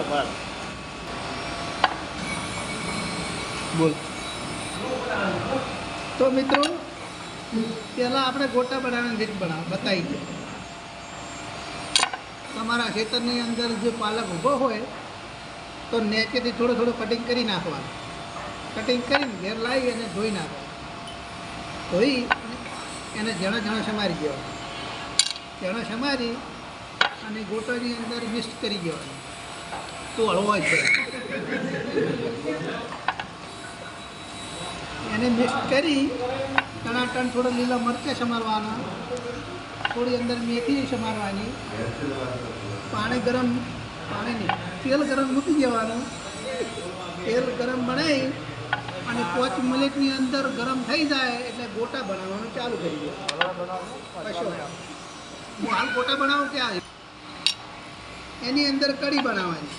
બરાબર બોલ. તો મિત્રો પહેલાં આપણે ગોટા બનાવવાની રીત બતાવી દઈએ. તમારા ખેતરની અંદર જે પાલક ઊભો હોય તો નેચેથી થોડું થોડું કટિંગ કરી નાખવાનું. કટિંગ કરીને ઘેર લાવી અને ધોઈ નાખવાનું. ધોઈ એને જણા જણા સમારી દેવાનું. જણા સમારી અને ગોટાની અંદર મિક્સ કરી દેવાનું. તો હળવો છે એને મિક્સ કરી ટનાટન થોડા લીલા મરચાં સમારવાના, થોડી અંદર મેથી સમારવાની, પાણી તેલ ગરમ મૂકી દેવાનું. તેલ ગરમ બનાવી અને 5 મિનિટની અંદર ગરમ થઈ જાય એટલે ગોટા બનાવવાનું ચાલુ કરી દેવાનું. હું હાલ ગોટા બનાવું ત્યાં એની અંદર કઢી બનાવવાની.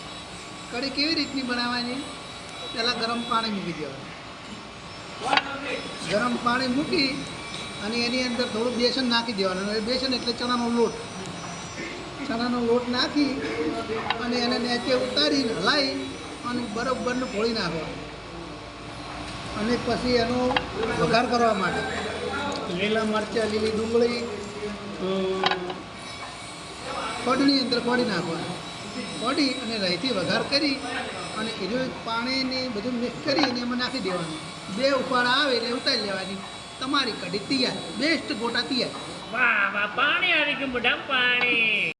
કઢી કેવી રીતની બનાવવાની? પહેલાં ગરમ પાણી મૂકી દેવાનું. ગરમ પાણી મૂકી અને એની અંદર થોડું બેસન નાખી દેવાનું. બેસન એટલે ચણાનો લોટ. ચણાનો લોટ નાખી અને એને નીચે ઉતારીને હલાવી અને બરોબરનું ફોડી નાખવાનું. અને પછી એનો વઘાર કરવા માટે લીલા મરચાં, લીલી ડુંગળી કઢની અંદર ફોડી નાખવાનું. ફોડી અને રહીથી વઘાર કરી અને એનું પાણીને બધું મિક્સ કરી અને એમાં નાખી દેવાનું. 2 ઉફાળા આવે એટલે ઉતારી લેવાની. તમારી કઢી તૈયાર. બેસ્ટ ગોટા તૈયાર. વાહ વાહ પાણી આવી ગયું મોઢામાં પાણી.